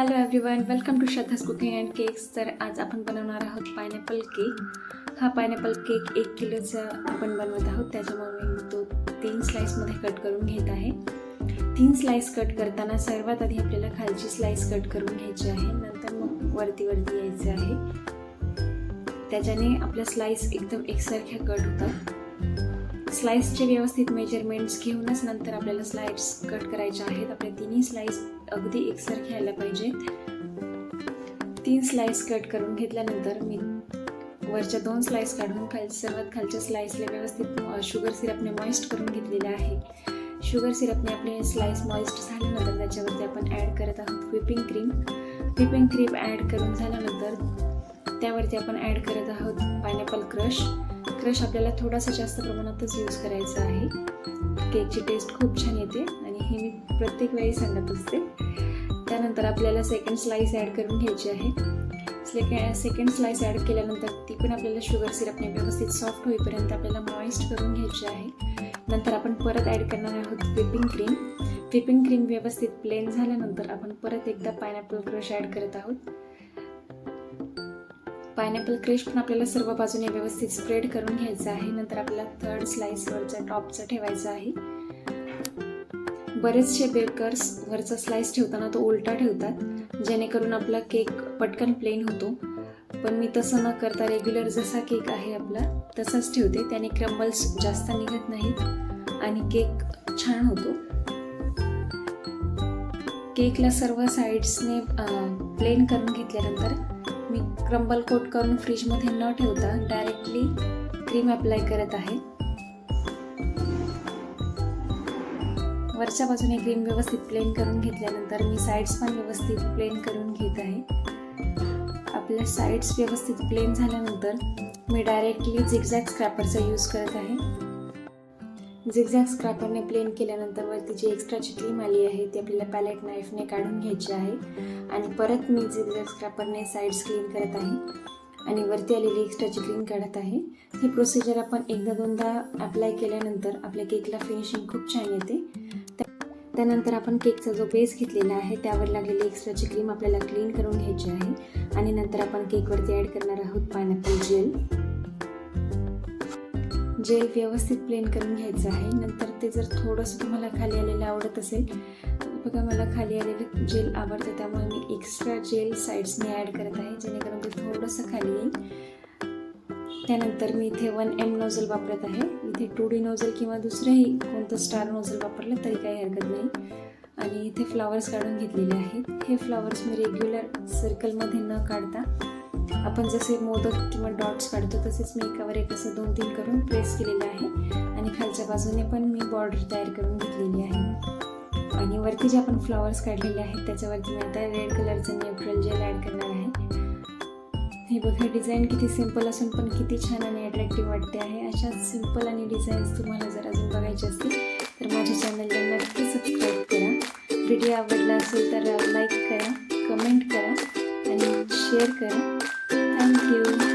Hello everyone, welcome to Shraddha's cooking and cakes. तर आज आपण बनवणार आहोत पायनॅपल केक. हा पायनॅपल केक 1 किलोचा आपण बनवत आहोत. त्याच्यामुळे मी तो 3 स्लाइसमध्ये कट करून घेत आहे. 3 स्लाइस कट करताना सर्वात आधी आपल्याला खालची स्लाइस कट करून घ्यायची आहे, नंतर मग वरती यायचं आहे. त्याच्याने आपल्या स्लाइस एकदम एकसारख्या कट होतात. स्लाइसचे व्यवस्थित मेजरमेंट्स घेऊनच नंतर आपल्याला स्लाइस कट करायच्या आहेत. आपल्या तिन्ही स्लाइस अगदी एकसारखे यायला पाहिजेत. 3 स्लाइस कट करून घेतल्यानंतर मी वरच्या 2 स्लाइस काढून सर्वात खालच्या स्लाइसला व्यवस्थित शुगर सिरपने मॉइस्ट करून घेतलेले आहे. शुगर सिरपने आपले स्लाइस मॉइस्ट झाल्यानंतर त्याच्यावरती आपण ॲड करत आहोत whipping cream. Whipping cream add करून झाल्यानंतर त्यावरती आपण ॲड करत आहोत पायनॅपल क्रश. आपल्याला थोडासा जास्त प्रमाणातच यूज करायचा आहे. केकची टेस्ट खूप छान येते आणि हे मी प्रत्येक वेळी सांगत असते. त्यानंतर आपल्याला सेकंड स्लाइस ॲड करून घ्यायची आहे. सेकंड स्लाइस ॲड केल्यानंतर ती पण आपल्याला शुगर सिरपने व्यवस्थित सॉफ्ट होईपर्यंत आपल्याला मॉइस्ट करून घ्यायची आहे. नंतर आपण परत ॲड करणार आहोत व्हिपिंग क्रीम. व्हिपिंग क्रीम व्यवस्थित प्लेन झाल्यानंतर आपण परत एकदा पायनॅपल क्रश ॲड करत आहोत. पायनॅपल क्रश पण आपल्याला सर्व बाजूने व्यवस्थित स्प्रेड करून घ्यायचं आहे. नंतर आपल्याला थर्ड स्लाइस वरच्या टॉपचं ठेवायचं आहे. बरेचसे बेकर्स वरचा स्लाइस ठेवताना तो उलटा ठेवतात, जेणेकरून आपला केक पटकन प्लेन होतो. पण मी तसं न करता रेग्युलर जसा केक आहे आपला तसाच ठेवते. त्याने क्रम्बल्स जास्त निघत नाहीत आणि केक छान होतो. केकला सर्व साईड्सने प्लेन करून घेतल्यानंतर मी क्रम्बल कोट करून फ्रीजमध्ये न ठेवता डायरेक्टली क्रीम अप्लाय करत आहे. वरच्या बाजूने क्रीम व्यवस्थित प्लेन करून घेतल्यानंतर मी साईड्स पण व्यवस्थित प्लेन करून घेत आहे. आपल्या साईड्स व्यवस्थित प्लेन झाल्यानंतर मी डायरेक्टली झिगझॅग स्क्रॅपरचा यूज करत आहे. झिगझॅग स्क्रॅपरने प्लेन केल्यानंतर वरती जी एक्स्ट्राची क्रीम आली आहे ती आपल्याला पॅलेट नाईफने काढून घ्यायची आहे आणि परत मी झिगझॅग स्क्रॅपरने साईड्स क्लीन करत आहे आणि वरती आलेली एक्स्ट्राची क्रीम काढत आहे. ही प्रोसिजर आपण एकदा दोनदा अप्लाय केल्यानंतर आपल्या केकला फिनिशिंग खूप छान येते. त्यानंतर आपण केकचा जो बेस घेतलेला आहे त्यावर लागलेली एक्स्ट्राची क्रीम आपल्याला क्लीन करून घ्यायची आहे आणि नंतर आपण केकवरती ॲड करणार आहोत पायनॅपल जेल व्यवस्थित प्लेन करून घ्यायचं आहे. नंतर ते जर थोडंसं तुम्हाला खाली आलेलं आवडत असेल, बघा मला खाली आलेलं जेल आवडतं त्यामुळे मी एक्स्ट्रा जेल साईड्सने ॲड करत आहे, जेणेकरून ते थोडंसं खाली येईल. त्यानंतर मी इथे 1M नोझल वापरत आहे. इथे 2D नोझल किंवा दुसरेही कोणतं स्टार नोझल वापरलं तरी काही हरकत नाही. आणि इथे फ्लॉवर्स काढून घेतलेले आहेत. हे फ्लॉवर्स मी रेग्युलर सर्कलमध्ये न काढता आपण जसे मोदक किंवा डॉट्स काढतो तसेच मी एकावर एक असं 2-3 करून प्रेस केलेलं आहे आणि खालच्या बाजूने पण मी बॉर्डर तयार करून घेतलेली आहे. आणि वरती जे आपण फ्लॉवर्स काढलेले आहेत त्याच्यावरती मी आता रेड कलरचं न्यूट्रल जेल ॲड करणार आहे. हे बघा डिझाईन किती सिंपल असून पण किती छान आणि अट्रॅक्टिव्ह वाटते आहे. अशा सिंपल आणि डिझाईन्स तुम्हाला जर अजून बघायचे असतील तर माझ्या चॅनलला नक्की सबस्क्राईब करा. व्हिडिओ आवडला असेल तर लाईक करा, कमेंट करा आणि शेअर करा. थँक्यू.